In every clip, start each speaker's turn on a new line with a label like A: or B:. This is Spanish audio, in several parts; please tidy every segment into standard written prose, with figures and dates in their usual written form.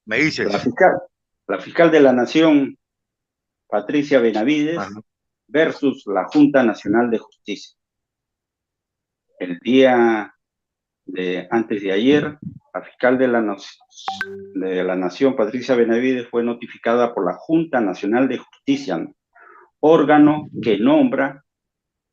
A: Me
B: La
A: dices.
B: fiscal, la fiscal de la Nación, Patricia Benavides,
A: Ajá.
B: versus la Junta Nacional de Justicia. El día antes de ayer, la fiscal de la Nación, Patricia Benavides, fue notificada por la Junta Nacional de Justicia, órgano que nombra,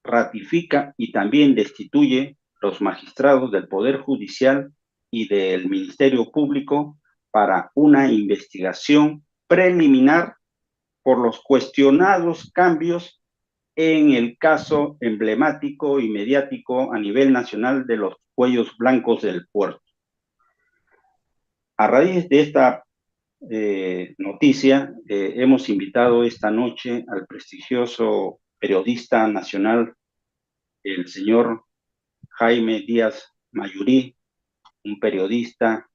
B: ratifica y también destituye los magistrados del Poder Judicial y del Ministerio Público para una investigación preliminar por los cuestionados cambios en el caso emblemático y mediático a nivel nacional de los cuellos blancos del puerto. A raíz de esta noticia, hemos invitado esta noche al prestigioso periodista nacional, el señor Jaime Díaz Mayurí, un periodista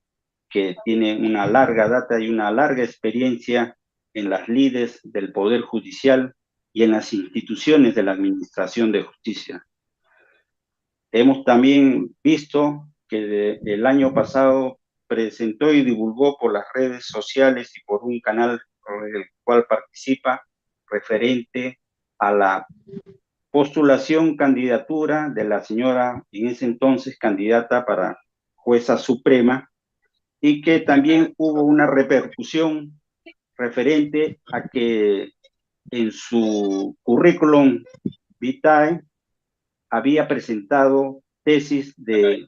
B: que tiene una larga data y una larga experiencia en las lides del Poder Judicial y en las instituciones de la Administración de Justicia. Hemos también visto que el año pasado presentó y divulgó por las redes sociales y por un canal por el cual participa referente a la postulación, candidatura de la señora, en ese entonces candidata para jueza suprema, y que también hubo una repercusión referente a que en su currículum vitae había presentado tesis de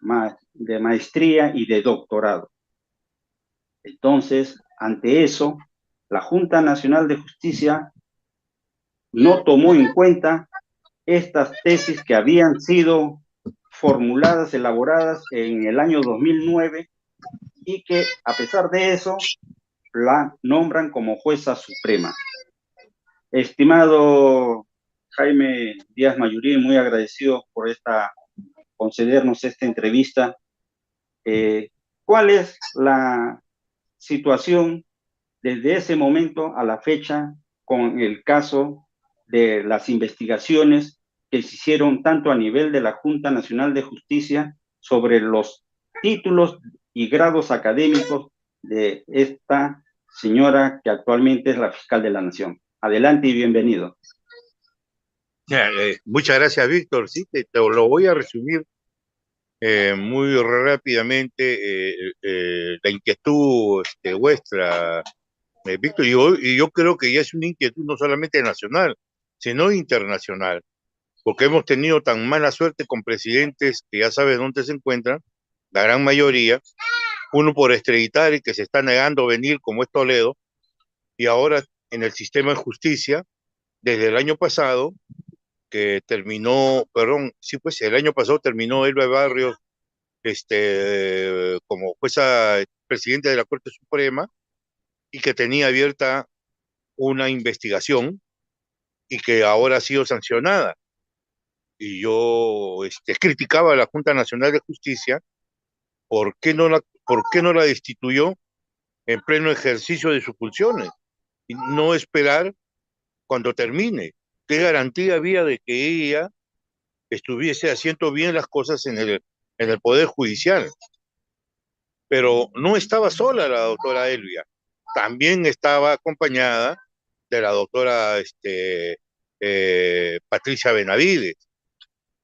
B: maestría y de doctorado. Entonces, ante eso, la Junta Nacional de Justicia no tomó en cuenta estas tesis que habían sido formuladas, elaboradas en el año 2009 y que, a pesar de eso, la nombran como jueza suprema. Estimado Jaime Díaz Mayurí, muy agradecido por concedernos esta entrevista. ¿Cuál es la situación desde ese momento a la fecha con el caso de las investigaciones que se hicieron tanto a nivel de la Junta Nacional de Justicia sobre los títulos y grados académicos de esta señora que actualmente es la fiscal de la Nación? Adelante y bienvenido.
A: Muchas gracias, Víctor. Sí, te lo voy a resumir muy rápidamente, la inquietud vuestra, Víctor, y yo creo que ya es una inquietud no solamente nacional, sino internacional, porque hemos tenido tan mala suerte con presidentes que ya sabes dónde se encuentran, la gran mayoría, uno por extraditar y que se está negando a venir, como es Toledo, y ahora en el sistema de justicia, desde el año pasado, que terminó, perdón, sí, pues el año pasado terminó Elba Barrios como jueza presidente de la Corte Suprema y que tenía abierta una investigación y que ahora ha sido sancionada. Y yo criticaba a la Junta Nacional de Justicia por qué no la destituyó en pleno ejercicio de sus funciones y no esperar cuando termine. ¿Qué garantía había de que ella estuviese haciendo bien las cosas en el Poder Judicial? Pero no estaba sola la doctora Elvia, también estaba acompañada de la doctora Patricia Benavides.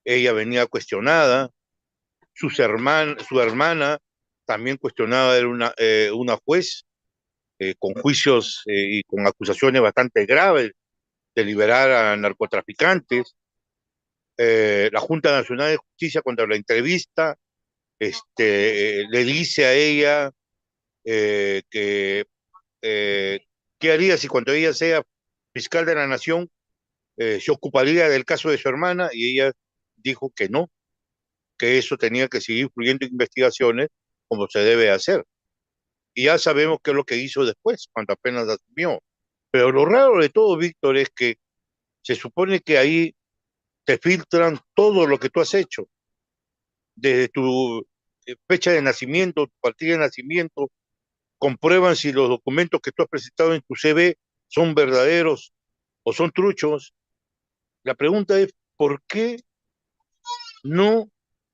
A: Ella venía cuestionada, su hermana también cuestionada, era una juez con juicios y con acusaciones bastante graves de liberar a narcotraficantes. La Junta Nacional de Justicia, cuando la entrevista, le dice a ella que qué haría si cuando ella sea fiscal de la nación se ocuparía del caso de su hermana, y ella dijo que no, que eso tenía que seguir fluyendo investigaciones como se debe hacer. Y ya sabemos qué es lo que hizo después, cuando apenas asumió. Pero lo raro de todo, Víctor, es que se supone que ahí te filtran todo lo que tú has hecho, desde tu fecha de nacimiento, tu partida de nacimiento, comprueban si los documentos que tú has presentado en tu CV son verdaderos o son truchos. La pregunta es, ¿por qué no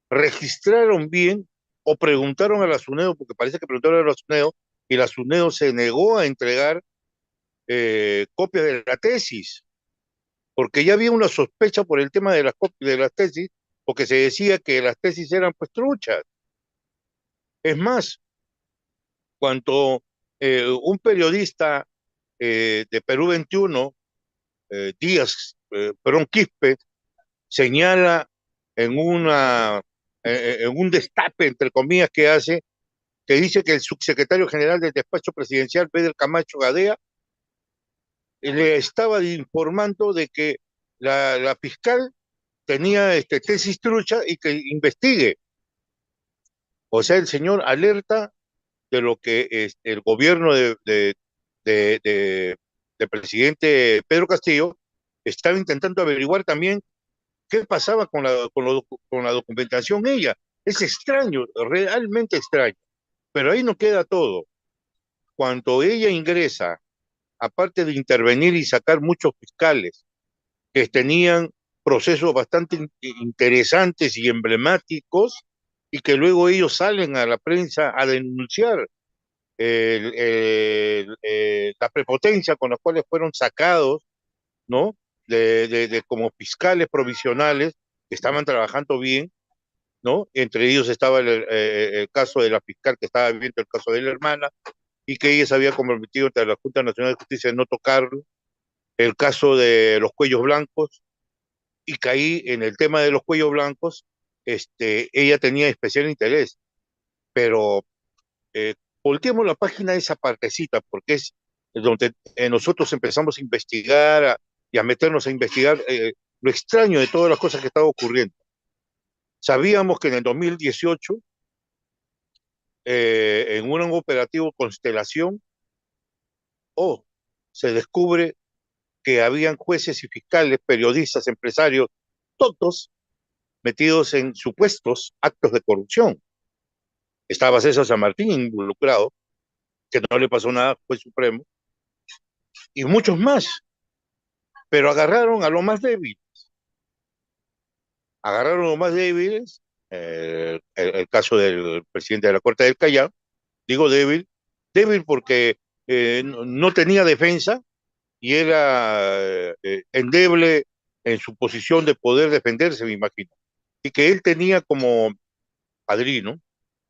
A: registraron bien o preguntaron a la SUNEDO? Porque parece que preguntaron a la SUNEDO y la SUNEDO se negó a entregar copias de la tesis, porque ya había una sospecha por el tema de las copias de las tesis, porque se decía que las tesis eran pues truchas. Es más, cuando un periodista de Perú 21, Díaz, Perón Quispe, señala en, en un destape, entre comillas, que hace, que dice que el subsecretario general del despacho presidencial, Pedro Camacho Gadea, le estaba informando de que la fiscal tenía tesis trucha y que investigue. O sea, el señor alerta de lo que el gobierno de, del presidente Pedro Castillo estaba intentando averiguar también qué pasaba con la documentación ella. Es extraño, realmente extraño. Pero ahí no queda todo. Cuando ella ingresa, aparte de intervenir y sacar muchos fiscales que tenían procesos bastante interesantes y emblemáticos, y que luego ellos salen a la prensa a denunciar la prepotencia con la cuales fueron sacados, ¿no? Como fiscales provisionales que estaban trabajando bien, ¿no? Entre ellos estaba el caso de la fiscal que estaba viendo el caso de la hermana y que ella se había comprometido ante la Junta Nacional de Justicia de no tocarlo, el caso de los cuellos blancos, y caí en el tema de los cuellos blancos, ella tenía especial interés, pero eh, volteemos la página de esa partecita, porque es donde nosotros empezamos a investigar y a meternos a investigar lo extraño de todas las cosas que estaban ocurriendo. Sabíamos que en el 2018, en un operativo Constelación, se descubre que habían jueces y fiscales, periodistas, empresarios, todos metidos en supuestos actos de corrupción. Estaba César San Martín involucrado, que no le pasó nada, fue supremo, y muchos más, pero agarraron a lo más débil, agarraron a lo más débiles, el caso del presidente de la Corte del Callao, digo débil, débil porque no tenía defensa y era endeble en su posición de poder defenderse, me imagino, y que él tenía como padrino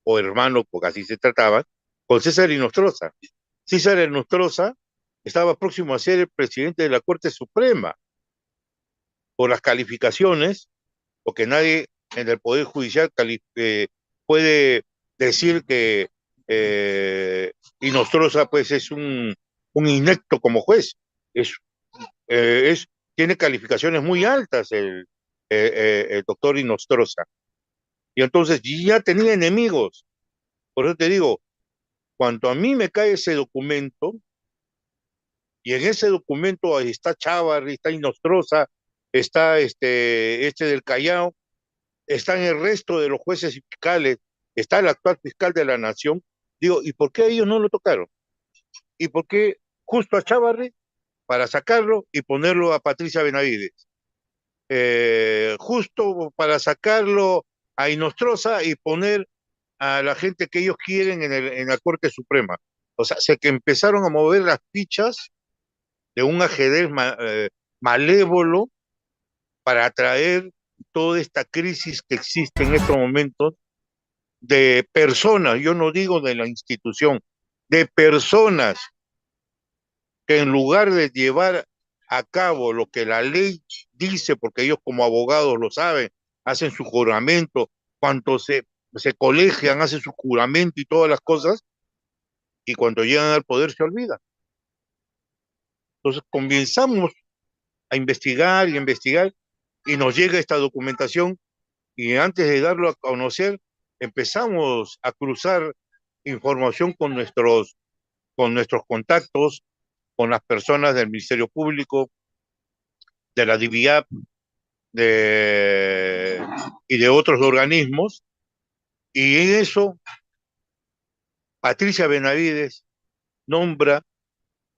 A: o hermano, porque así se trataba, con César Inostroza. César Inostroza estaba próximo a ser el presidente de la Corte Suprema por las calificaciones, porque nadie en el Poder Judicial puede decir que Inostroza pues es un inecto como juez. Es, tiene calificaciones muy altas el doctor Inostroza. Y entonces ya tenía enemigos. Por eso te digo, cuando a mí me cae ese documento, y en ese documento ahí está Chávarri, está Inostroza, está este del Callao, están el resto de los jueces y fiscales, está el actual fiscal de la Nación, digo, ¿y por qué ellos no lo tocaron? ¿Y por qué justo a Chávarri para sacarlo y ponerlo a Patricia Benavides? Justo para sacarlo a Inostroza y poner a la gente que ellos quieren en la Corte Suprema. O sea, se que empezaron a mover las fichas de un ajedrez malévolo para atraer toda esta crisis que existe en estos momentos de personas, yo no digo de la institución, de personas que en lugar de llevar a cabo lo que la ley dice, porque ellos como abogados lo saben, hacen su juramento, cuando se colegian, hacen su juramento y todas las cosas, y cuando llegan al poder se olvidan. Entonces comenzamos a investigar y investigar, y nos llega esta documentación, y antes de darlo a conocer, empezamos a cruzar información con nuestros contactos, con las personas del Ministerio Público, de la DIVIAP y de otros organismos, y en eso Patricia Benavides nombra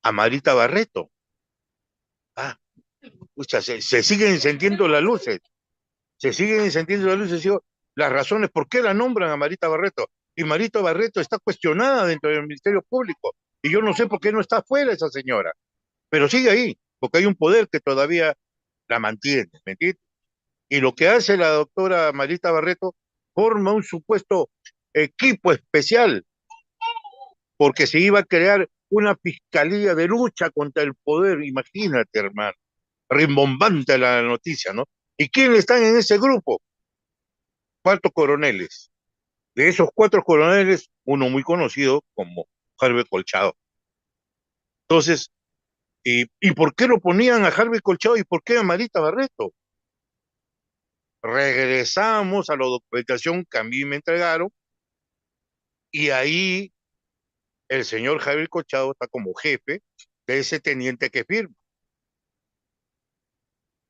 A: a Marita Barreto. Ah, pucha, se siguen encendiendo las luces, se siguen encendiendo las luces, digo, las razones por qué la nombran a Marita Barreto. Y Marita Barreto está cuestionada dentro del Ministerio Público. Y yo no sé por qué no está afuera esa señora. Pero sigue ahí, porque hay un poder que todavía la mantiene, ¿me entiendes? Y lo que hace la doctora Marita Barreto, forma un supuesto equipo especial, porque se iba a crear una fiscalía de lucha contra el poder, imagínate, hermano, rimbombante la noticia, ¿no? ¿Y quiénes están en ese grupo? 4 coroneles. De esos 4 coroneles, uno muy conocido como Harvey Colchado. Entonces, ¿y por qué lo ponían a Harvey Colchado y por qué a Marita Barreto? Regresamos a la documentación que a mí me entregaron y ahí el señor Javier Colchado está como jefe de ese teniente que firma.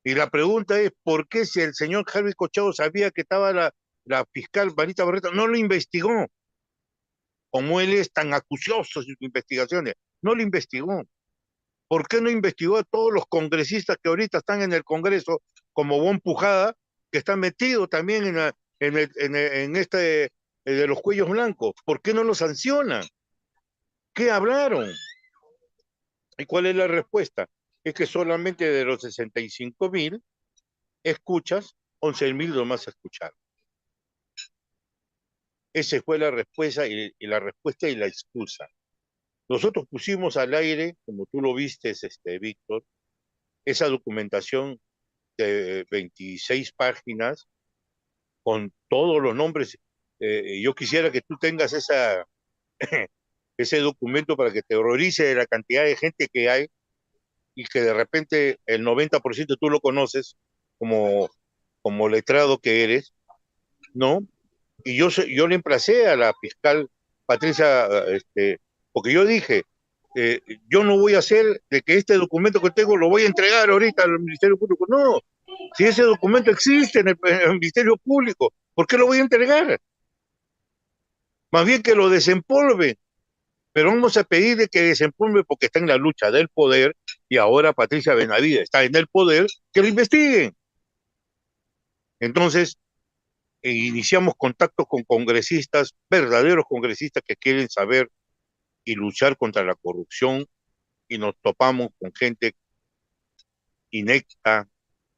A: Y la pregunta es, ¿por qué si el señor Javier Colchado sabía que estaba la fiscal Marita Barreto, no lo investigó? Como él es tan acucioso en sus investigaciones, no lo investigó. ¿Por qué no investigó a todos los congresistas que ahorita están en el Congreso, como Bon Pujada, que está metido también en este de los cuellos blancos? ¿Por qué no lo sancionan? ¿Qué hablaron? ¿Y cuál es la respuesta? Es que solamente de los 65.000 escuchas, 11.000 nomás escucharon. Esa fue la respuesta y la respuesta y la excusa. Nosotros pusimos al aire, como tú lo viste, Víctor, esa documentación de 26 páginas con todos los nombres. Yo quisiera que tú tengas ese documento para que te horrorice de la cantidad de gente que hay y que de repente el 90% tú lo conoces como, como letrado que eres, ¿no? Y yo le emplacé a la fiscal Patricia, porque yo dije, eh, yo no voy a hacer de que este documento que tengo lo voy a entregar ahorita al Ministerio Público. No, si ese documento existe en el Ministerio Público, ¿por qué lo voy a entregar? Más bien que lo desempolve. Pero vamos a pedirle que desempolve porque está en la lucha del poder y ahora Patricia Benavides está en el poder, que lo investiguen. Entonces, iniciamos contactos con congresistas, verdaderos congresistas que quieren saber y luchar contra la corrupción y nos topamos con gente inecta,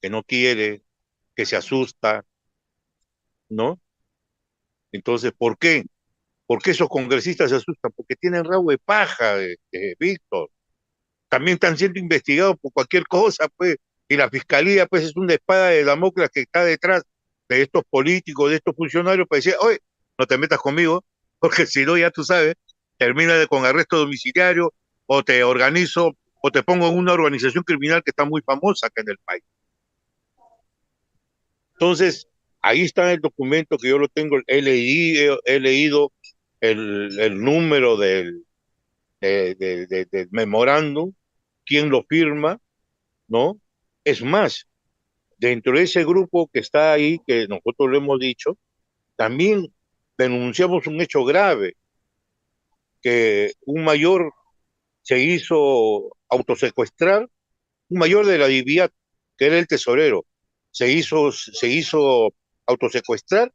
A: que no quiere, que se asusta, ¿no? Entonces, ¿por qué? ¿Por qué esos congresistas se asustan? Porque tienen rabo de paja, Víctor. También están siendo investigados por cualquier cosa, pues, y la fiscalía, pues, es una espada de Damocles que está detrás de estos políticos, de estos funcionarios, para decir, oye, no te metas conmigo, porque si no, ya tú sabes, con arresto domiciliario, o te organizo, o te pongo en una organización criminal que está muy famosa acá en el país. Entonces, ahí está el documento que yo lo tengo, he leído el número del memorándum, quién lo firma, ¿no? Es más, dentro de ese grupo que está ahí, que nosotros lo hemos dicho, también denunciamos un hecho grave, que un mayor se hizo autosecuestrar, un mayor de la DIVIAT, que era el tesorero, se hizo autosecuestrar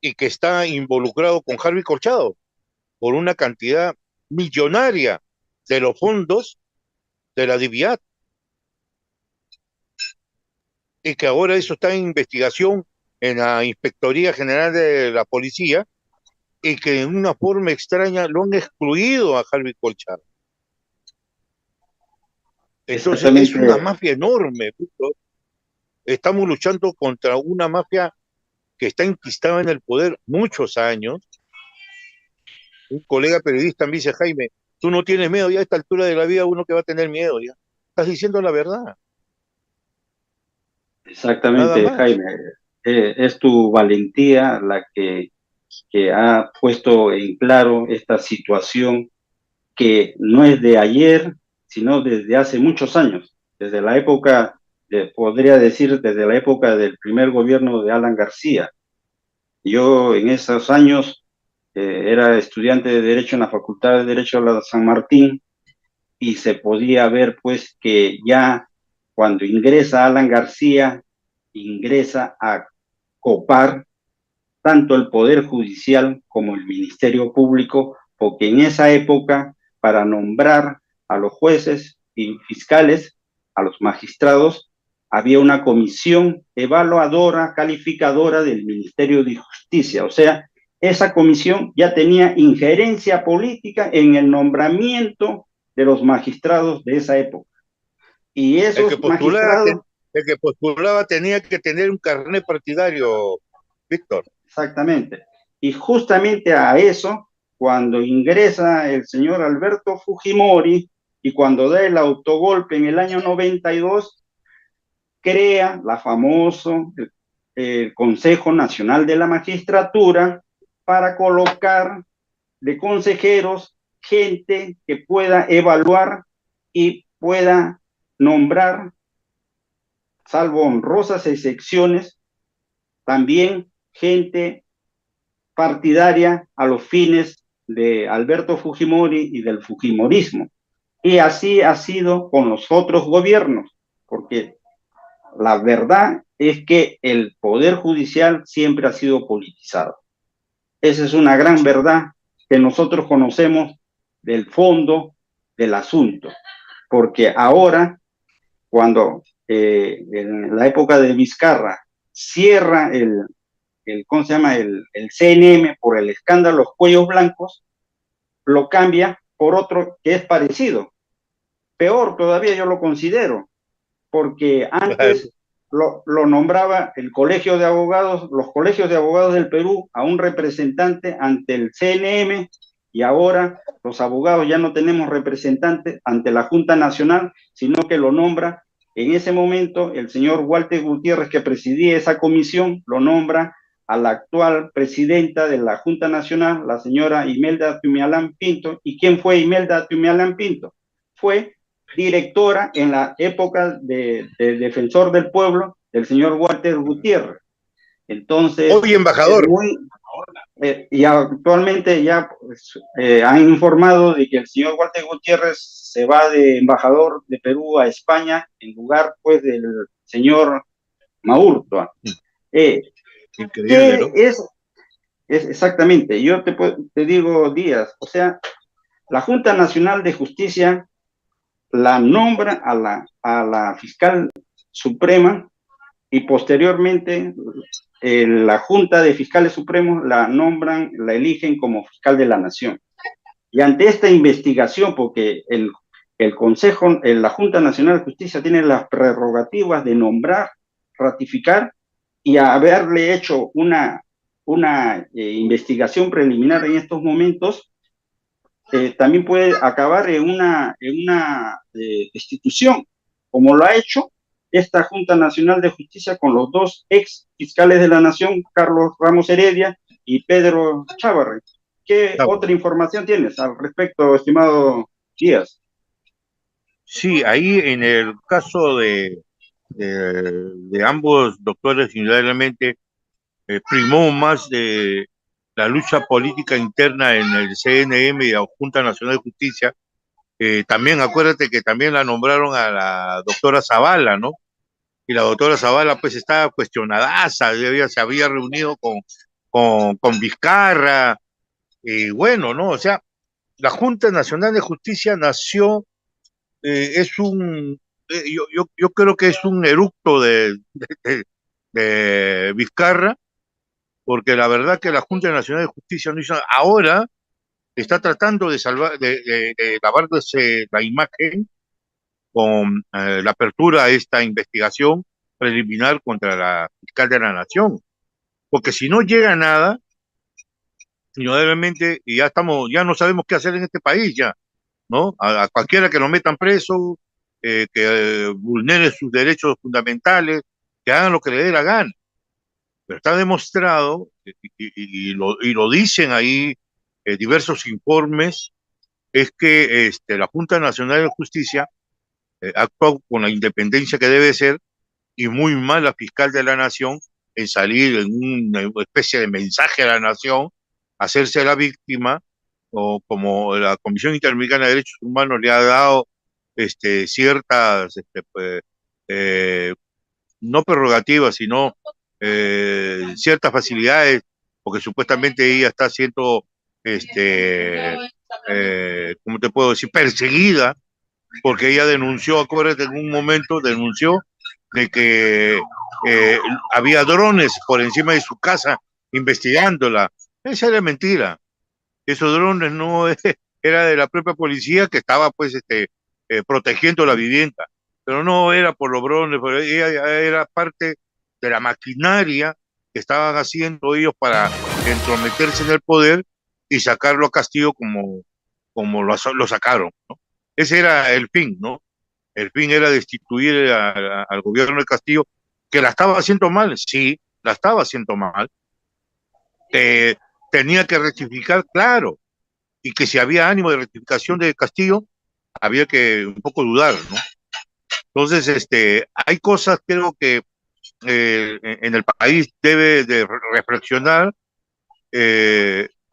A: y que está involucrado con Harvey Corchado por una cantidad millonaria de los fondos de la DIVIAT y que ahora eso está en investigación en la Inspectoría General de la Policía y que de una forma extraña lo han excluido a Harvey Colchado. Entonces es
B: Exactamente,
A: una mafia enorme. Estamos luchando contra una mafia que está enquistada en el poder muchos años. Un colega periodista me dice, Jaime, tú no tienes miedo, ya a esta altura de la vida uno que va a tener miedo, ya. Estás diciendo la verdad, nada
B: exactamente,
A: más.
B: Jaime. Es tu valentía la que ha puesto en claro esta situación que no es de ayer, sino desde hace muchos años, desde la época, podría decir, desde la época del primer gobierno de Alan García. Yo en esos años era estudiante de Derecho en la Facultad de Derecho de la San Martín y se podía ver pues que ya cuando ingresa Alan García, ingresa a copar tanto el Poder Judicial como el Ministerio Público, porque en esa época, para nombrar a los jueces y fiscales, a los magistrados, había una comisión evaluadora, calificadora del Ministerio de Justicia. O sea, esa comisión ya tenía injerencia política en el nombramiento de los magistrados de esa época. Y
A: El que
B: esos
A: postulaba,
B: magistrados,
A: el que postulaba tenía que tener un carnet partidario, Víctor.
B: exactamente. Y justamente a eso, cuando ingresa el señor Alberto Fujimori y cuando da el autogolpe en el año 92, crea la famoso Consejo Nacional de la Magistratura para colocar de consejeros gente que pueda evaluar y pueda nombrar, salvo honrosas excepciones, también gente partidaria a los fines de Alberto Fujimori y del Fujimorismo. Y así ha sido con los otros gobiernos, porque la verdad es que el Poder Judicial siempre ha sido politizado. Esa es una gran verdad que nosotros conocemos del fondo del asunto, porque ahora, cuando en la época de Vizcarra cierra ¿cómo se llama? El CNM por el escándalo Los Cuellos Blancos, lo cambia por otro que es parecido. Peor todavía yo lo considero, porque antes lo nombraba el Colegio de Abogados, los colegios de abogados del Perú a un representante ante el CNM, y ahora los abogados ya no tenemos representante ante la Junta Nacional, sino que lo nombra en ese momento el señor Walter Gutiérrez, que presidía esa comisión, lo nombra a la actual presidenta de la Junta Nacional, la señora Imelda Tumialán Pinto. ¿Y quién fue Imelda Tumialán Pinto? Fue directora en la época de defensor del pueblo del señor Walter Gutiérrez. Entonces,
A: Hoy
B: es
A: embajador.
B: muy, y actualmente ya pues, han informado de que el señor Walter Gutiérrez se va de embajador de Perú a España en lugar pues del señor Maurtua.
A: Increíble,
B: ¿Qué
A: ¿no?
B: es exactamente? Yo te digo, Díaz, o sea, la Junta Nacional de Justicia la nombra a la fiscal suprema y posteriormente la Junta de Fiscales Supremos la nombran, la eligen como fiscal de la Nación. Y ante esta investigación, porque el Consejo, la Junta Nacional de Justicia tiene las prerrogativas de nombrar, ratificar y haberle hecho una investigación preliminar en estos momentos, también puede acabar en una destitución, como lo ha hecho esta Junta Nacional de Justicia con los dos ex fiscales de la Nación, Carlos Ramos Heredia y Pedro Chávarri. ¿Qué otra información tienes al respecto, estimado Díaz?
A: Sí, ahí en el caso de ambos doctores, indudablemente primó más de la lucha política interna en el CNM y la Junta Nacional de Justicia. También acuérdate que también la nombraron a la doctora Zavala, ¿no? Y la doctora Zavala pues estaba cuestionada, se había reunido con Vizcarra, y bueno, ¿no? O sea, la Junta Nacional de Justicia nació, es un, yo creo que es un eructo de Vizcarra, porque la verdad que la Junta Nacional de Justicia no hizo, ahora está tratando de salvar, de lavarse la imagen con la apertura a esta investigación preliminar contra la fiscal de la Nación, porque si no llega a nada, indudablemente ya no sabemos qué hacer en este país ya, ¿no? A cualquiera que lo metan preso, que vulnere sus derechos fundamentales, que hagan lo que le dé la gana. Pero está demostrado, y lo dicen ahí diversos informes, es que la Junta Nacional de Justicia actúa con la independencia que debe ser, y muy mal la fiscal de la Nación en salir en una especie de mensaje a la Nación, hacerse la víctima, o como la Comisión Interamericana de Derechos Humanos le ha dado ciertas, pues, no prerrogativas, sino ciertas facilidades porque supuestamente ella está siendo, ¿cómo te puedo decir?, perseguida, porque ella denunció, acuérdate, en un momento denunció de que había drones por encima de su casa investigándola. Esa era mentira. Esos drones no era de la propia policía que estaba pues protegiendo la vivienda, pero no era por los drones, pero ella era parte de la maquinaria que estaban haciendo ellos para entrometerse en el poder y sacarlo a Castillo como lo sacaron, ¿no? Ese era el fin, ¿no? El fin era destituir al gobierno de Castillo, que la estaba haciendo mal, sí, la estaba haciendo mal, tenía que rectificar, claro, y que si había ánimo de rectificación de Castillo, había que un poco dudar, ¿no? Entonces, hay cosas, creo que en el país debe de reflexionar,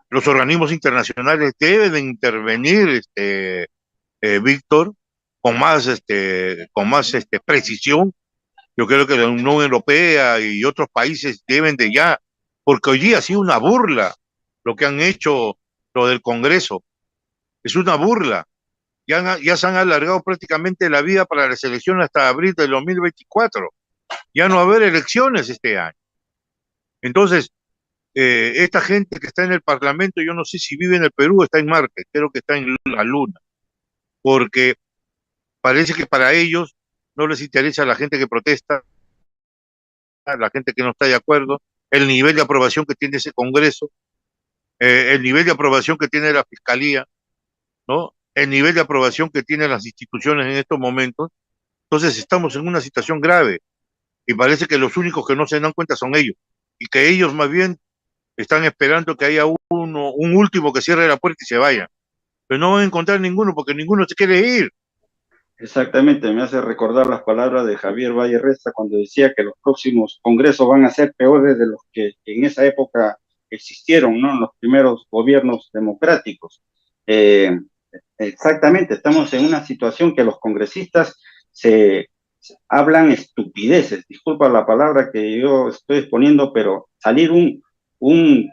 A: los organismos internacionales deben de intervenir, Víctor, con más precisión. Yo creo que la Unión Europea y otros países deben de ya, porque hoy día ha sido una burla lo que han hecho, lo del Congreso, es una burla. Ya se han alargado prácticamente la vida para la selección hasta abril del 2024. Ya no va a haber elecciones este año. Entonces, esta gente que está en el Parlamento, yo no sé si vive en el Perú o está en Marte, creo que está en la Luna, porque parece que para ellos no les interesa la gente que protesta, la gente que no está de acuerdo, el nivel de aprobación que tiene ese Congreso, el nivel de aprobación que tiene la Fiscalía, ¿no? El nivel de aprobación que tienen las instituciones en estos momentos. Entonces estamos en una situación grave y parece que los únicos que no se dan cuenta son ellos y que ellos más bien están esperando que haya un último que cierre la puerta y se vaya. Pero no van a encontrar ninguno porque ninguno se quiere ir.
B: Exactamente, me hace recordar las palabras de Javier Valle Resta cuando decía que los próximos congresos van a ser peores de los que en esa época existieron, ¿no? En los primeros gobiernos democráticos. Exactamente, estamos en una situación que los congresistas se hablan estupideces, disculpa la palabra que yo estoy exponiendo, pero salir un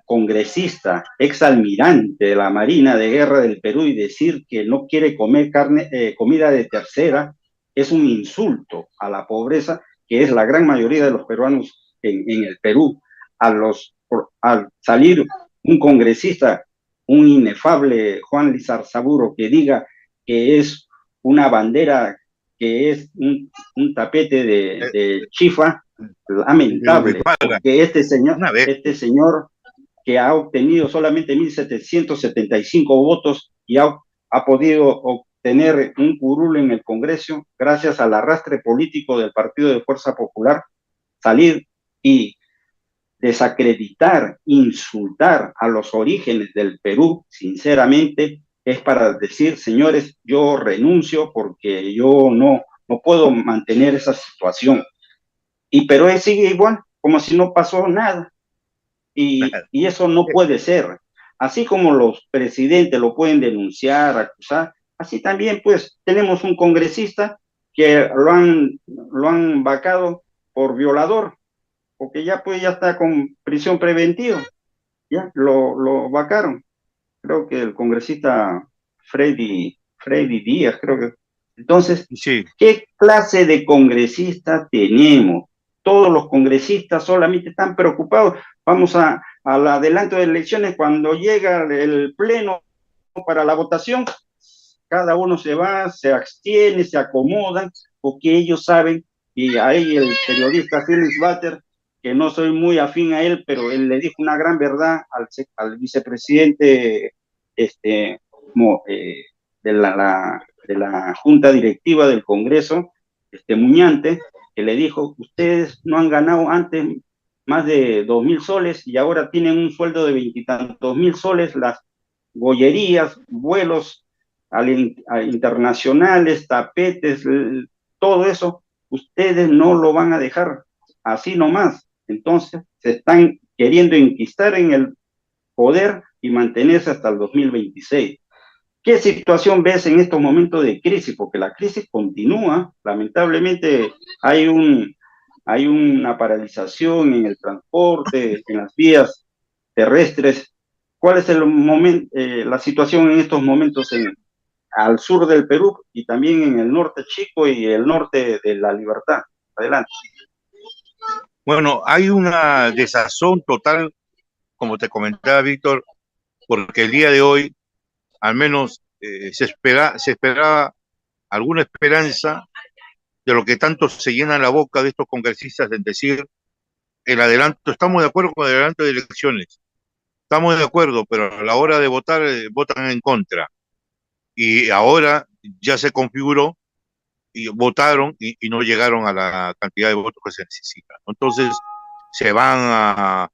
B: congresista, exalmirante de la Marina de Guerra del Perú y decir que no quiere comer comida de tercera, es un insulto a la pobreza, que es la gran mayoría de los peruanos en el Perú. Al salir un congresista, un inefable Juan Lizarzaburo, que diga que es una bandera, que es un tapete de chifa, lamentable, porque este señor que ha obtenido solamente 1.775 votos y ha podido obtener un curul en el Congreso gracias al arrastre político del Partido de Fuerza Popular, salir y desacreditar, insultar a los orígenes del Perú, sinceramente, es para decir, señores, yo renuncio porque yo no puedo mantener esa situación. Y Perú sigue igual, como si no pasó nada. Y eso no puede ser. Así como los presidentes lo pueden denunciar, acusar, así también pues tenemos un congresista que lo han vacado por violador, porque ya pues ya está con prisión preventiva, ya lo vacaron. Creo que el congresista Freddy Díaz, creo que. Entonces,
A: Sí.
B: ¿qué clase de congresista tenemos? Todos los congresistas solamente están preocupados. Vamos al adelanto de elecciones, cuando llega el pleno para la votación, cada uno se va, se abstiene, se acomodan, porque ellos saben, y ahí el periodista Phyllis Butter, que no soy muy afín a él, pero él le dijo una gran verdad al vicepresidente de la Junta Directiva del Congreso, Muñante, que le dijo, ustedes no han ganado antes más de 2.000 soles y ahora tienen un sueldo de 20 y tantos mil soles, las bollerías, vuelos internacionales, tapetes, todo eso, ustedes no lo van a dejar así nomás. Entonces, se están queriendo enquistar en el poder y mantenerse hasta el 2026. ¿Qué situación ves en estos momentos de crisis? Porque la crisis continúa, lamentablemente hay una paralización en el transporte, en las vías terrestres. ¿Cuál es el momento, la situación en estos momentos al sur del Perú y también en el norte chico y el norte de La Libertad? Adelante.
A: Bueno, hay una desazón total, como te comentaba Víctor, porque el día de hoy, al menos se esperaba alguna esperanza de lo que tanto se llena la boca de estos congresistas en decir el adelanto, estamos de acuerdo con el adelanto de elecciones, estamos de acuerdo, pero a la hora de votar, votan en contra. Y ahora ya se configuró y votaron y no llegaron a la cantidad de votos que se necesitan. Entonces, se van a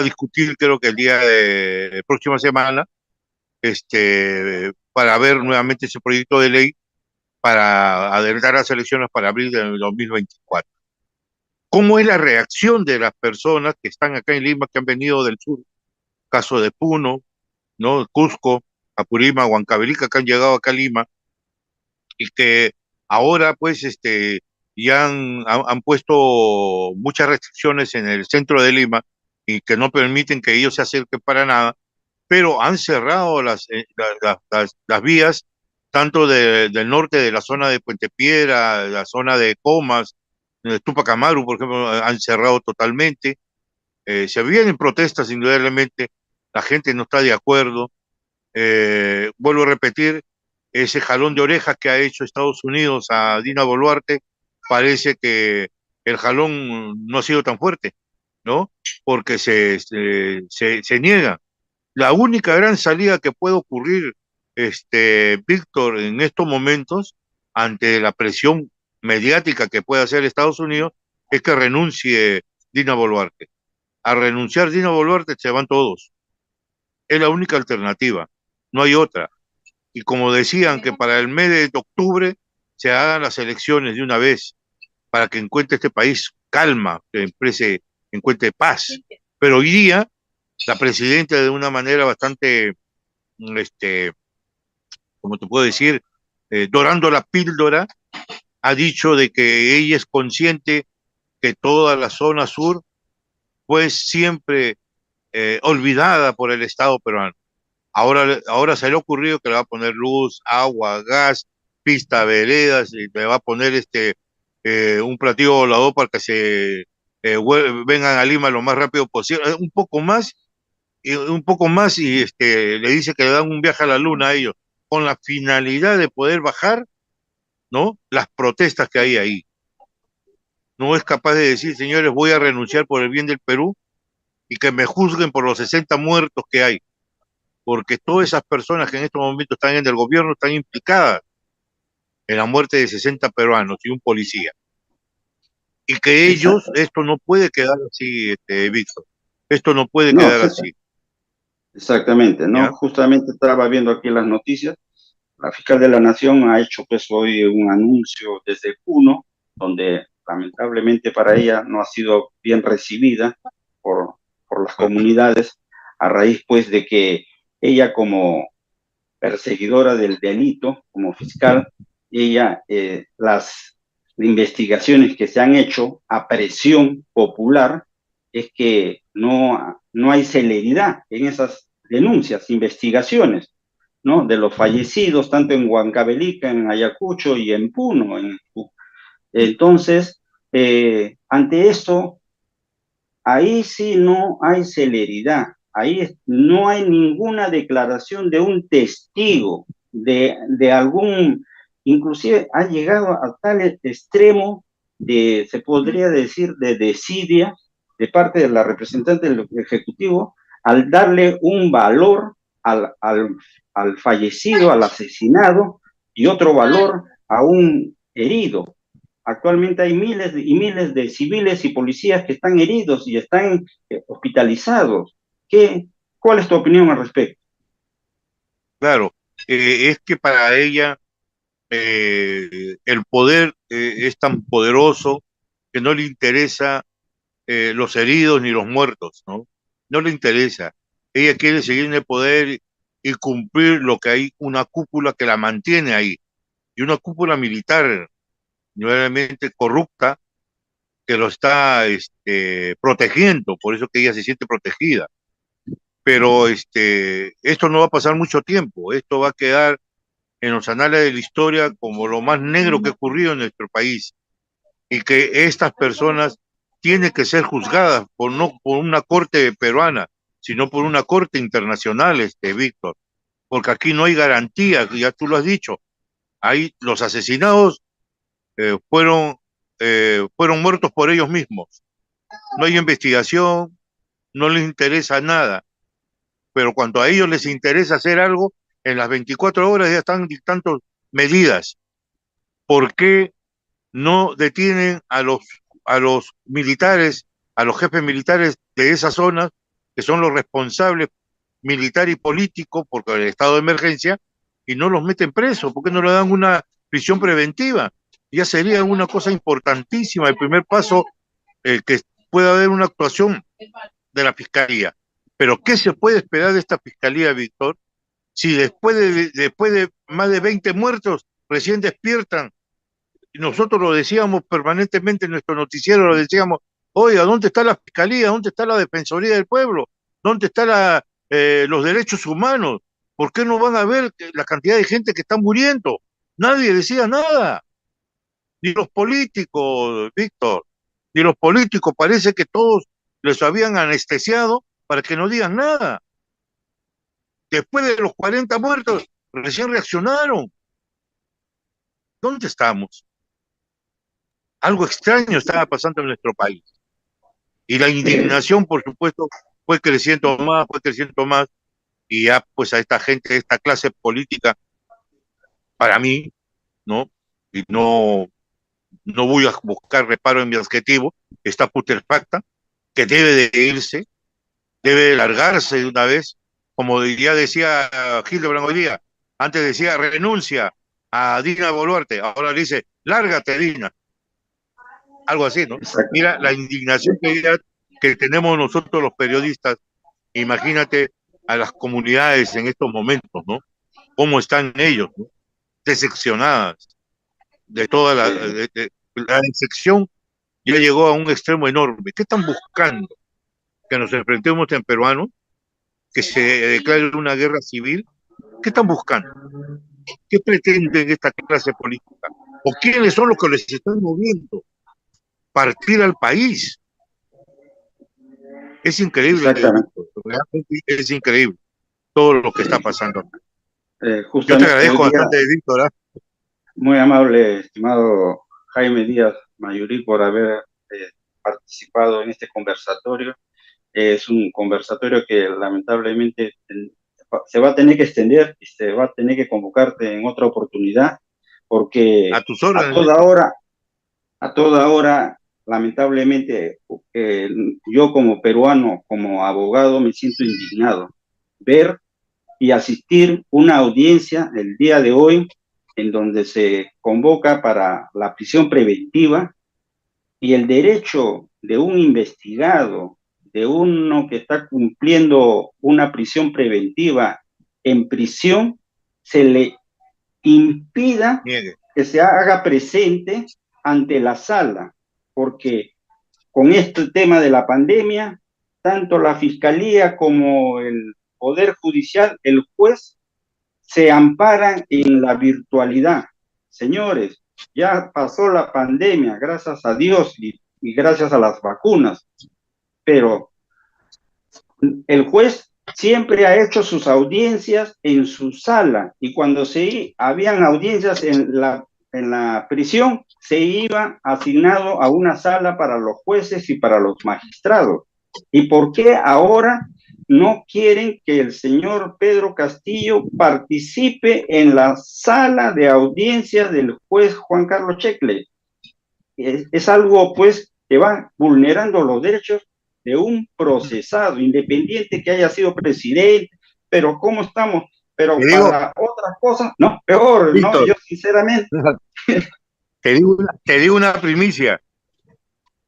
A: discutir, creo que el día de próxima semana, para ver nuevamente ese proyecto de ley para adelantar las elecciones para abril del 2024. ¿Cómo es la reacción de las personas que están acá en Lima, que han venido del sur? Caso de Puno, ¿no? Cusco, Apurímac, Huancavelica, que han llegado acá a Lima y que ahora pues ya han puesto muchas restricciones en el centro de Lima y que no permiten que ellos se acerquen para nada, pero han cerrado las vías tanto del norte de la zona de Puente Piedra, la zona de Comas, de Tupac Amaru, por ejemplo, han cerrado totalmente. Se vienen protestas, indudablemente, la gente no está de acuerdo. Vuelvo a repetir, ese jalón de orejas que ha hecho Estados Unidos a Dina Boluarte, parece que el jalón no ha sido tan fuerte, ¿no? Porque se niega. La única gran salida que puede ocurrir, Víctor, en estos momentos, ante la presión mediática que puede hacer Estados Unidos, es que renuncie Dina Boluarte. A renunciar Dina Boluarte se van todos. Es la única alternativa, no hay otra. Y como decían que para el mes de octubre se hagan las elecciones de una vez, para que encuentre este país calma, que encuentre paz. Pero hoy día la presidenta de una manera bastante, como te puedo decir, dorando la píldora, ha dicho de que ella es consciente que toda la zona sur fue siempre olvidada por el Estado peruano. Ahora se le ha ocurrido que le va a poner luz, agua, gas, pista, veredas, y le va a poner un platillo volador para que vengan a Lima lo más rápido posible, un poco más y le dice que le dan un viaje a la luna a ellos, con la finalidad de poder bajar, ¿no? Las protestas que hay ahí. No es capaz de decir, señores, voy a renunciar por el bien del Perú y que me juzguen por los 60 muertos que hay, porque todas esas personas que en estos momentos están en el gobierno están implicadas en la muerte de 60 peruanos y un policía. Y que ellos, esto no puede quedar así, Víctor. Esto no puede
B: No,
A: quedar así.
B: exactamente, ¿no?
A: ¿Ya?
B: Justamente estaba viendo aquí las noticias. La fiscal de la Nación ha hecho pues hoy un anuncio desde Puno, donde lamentablemente para ella no ha sido bien recibida por, por las comunidades, a raíz pues de que ella como perseguidora del delito, como fiscal, ella las investigaciones que se han hecho a presión popular es que no hay celeridad en esas denuncias, investigaciones, ¿no? De los fallecidos, tanto en Huancavelica, en Ayacucho y en Puno. Entonces, ante esto, ahí sí no hay celeridad, no hay ninguna declaración de un testigo, de algún, inclusive ha llegado a tal extremo de, se podría decir, de desidia de parte de la representante del Ejecutivo al darle un valor al fallecido, al asesinado, y otro valor a un herido. Actualmente hay miles y miles de civiles y policías que están heridos y están hospitalizados. ¿Cuál es tu opinión al respecto?
A: Claro, es que para ella el poder es tan poderoso que no le interesa los heridos ni los muertos, ¿no? No le interesa. Ella quiere seguir en el poder y cumplir lo que hay una cúpula que la mantiene ahí, y una cúpula militar nuevamente corrupta que lo está protegiendo, por eso que ella se siente protegida. Pero esto no va a pasar mucho tiempo, esto va a quedar en los anales de la historia como lo más negro que ha ocurrido en nuestro país, y que estas personas tienen que ser juzgadas no por una corte peruana, sino por una corte internacional, Víctor, porque aquí no hay garantía, ya tú lo has dicho, hay los asesinados fueron muertos por ellos mismos, no hay investigación, no les interesa nada, pero cuando a ellos les interesa hacer algo, en las 24 horas ya están dictando medidas. ¿Por qué no detienen a los militares, a los jefes militares de esas zonas, que son los responsables militar y político, porque el estado de emergencia, y no los meten presos? ¿Por qué no le dan una prisión preventiva? Ya sería una cosa importantísima, el primer paso, que pueda haber una actuación de la Fiscalía. Pero ¿qué se puede esperar de esta Fiscalía, Víctor, si después de más de 20 muertos recién despiertan? Y nosotros lo decíamos permanentemente en nuestro noticiero, lo decíamos: oiga, ¿dónde está la Fiscalía? ¿Dónde está la Defensoría del Pueblo? ¿Dónde están los derechos humanos? ¿Por qué no van a ver la cantidad de gente que está muriendo? Nadie decía nada, ni los políticos, Víctor, ni los políticos. Parece que todos les habían anestesiado para que no digan nada. Después de los 40 muertos, recién reaccionaron. ¿Dónde estamos? Algo extraño estaba pasando en nuestro país. Y la indignación, por supuesto, fue creciendo más, y ya pues a esta gente, a esta clase política, para mí, ¿no? Y no voy a buscar reparo en mi adjetivo, está putrefacta, que debe de irse, debe de largarse de una vez, como ya decía Hildebrand hoy día, antes decía renuncia a Dina Boluarte, ahora dice lárgate, Dina, algo así, ¿no?
B: Exacto.
A: Mira la indignación que tenemos nosotros los periodistas. Imagínate a las comunidades en estos momentos, ¿no? Cómo están ellos, ¿no? Decepcionadas de toda la decepción ya llegó a un extremo enorme. ¿Qué están buscando? Que nos enfrentemos en peruanos, que se declare una guerra civil. ¿Qué están buscando? ¿Qué pretenden esta clase política? ¿O quiénes son los que les están moviendo? Partir al país. Es increíble,
B: Exactamente.
A: realmente es increíble todo lo que está pasando. Yo te
B: Justamente hoy
A: agradezco
B: día,
A: bastante, Víctor.
B: muy amable, estimado Jaime Díaz Mayurí, por haber participado en este conversatorio. Es un conversatorio que lamentablemente se va a tener que extender y se va a tener que convocarte en otra oportunidad,
A: A
B: porque
A: tus
B: a
A: órdenes,
B: toda
A: Víctor.
B: hora, a toda hora, lamentablemente, yo como peruano, como abogado, me siento indignado ver y asistir una audiencia el día de hoy en donde se convoca para la prisión preventiva, y el derecho de un investigado, de uno que está cumpliendo una prisión preventiva en prisión, se le impida
A: Niegue.
B: que se haga presente ante la sala, porque con este tema de la pandemia, tanto la fiscalía como el Poder Judicial, el juez, se amparan en la virtualidad. Señores, ya pasó la pandemia, gracias a Dios y gracias a las vacunas, pero el juez siempre ha hecho sus audiencias en su sala, y cuando habían audiencias en la prisión, se iba asignado a una sala para los jueces y para los magistrados. ¿Y por qué ahora no quieren que el señor Pedro Castillo participe en la sala de audiencias del juez Juan Carlos Checle? Es algo pues que va vulnerando los derechos de un procesado, independiente que haya sido presidente. Pero ¿cómo estamos?
A: Te
B: Pero
A: digo,
B: para otras cosas, no, peor, no,
A: Víctor,
B: yo sinceramente.
A: te digo una primicia.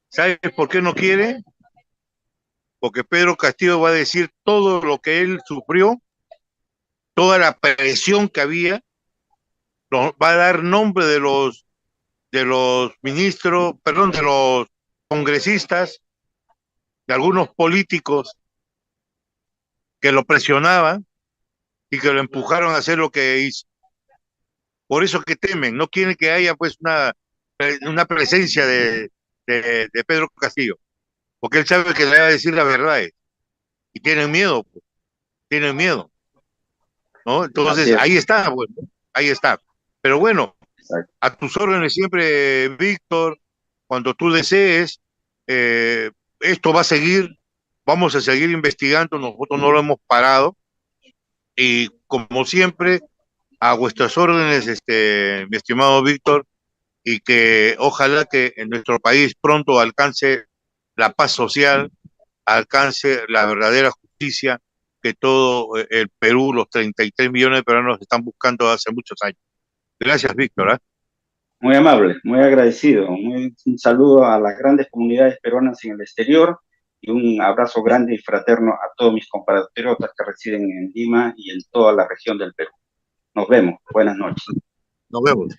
A: ¿Sabes por qué no quiere? Porque Pedro Castillo va a decir todo lo que él sufrió, toda la presión que había, va a dar nombre de los ministros, perdón, de los congresistas, de algunos políticos que lo presionaban y que lo empujaron a hacer lo que hizo. Por eso que temen, no quieren que haya pues una presencia de Pedro Castillo, porque él sabe que le va a decir la verdad y tienen miedo, pues, tienen miedo, ¿no?
B: Así
A: Entonces,
B: es.
A: ahí está, bueno, ahí está. Pero bueno,
B: Exacto.
A: a tus órdenes siempre, Víctor, cuando tú desees, eh, esto va a seguir, vamos a seguir investigando, nosotros no lo hemos parado y como siempre, a vuestras órdenes, mi estimado Víctor, y que ojalá que en nuestro país pronto alcance la paz social, alcance la verdadera justicia que todo el Perú, los 33 millones de peruanos están buscando hace muchos años. Gracias, Víctor. ¿Eh?
B: Muy amable, muy agradecido. Un saludo a las grandes comunidades peruanas en el exterior y un abrazo grande y fraterno a todos mis compatriotas que residen en Lima y en toda la región del Perú. Nos vemos. Buenas noches.
A: Nos vemos.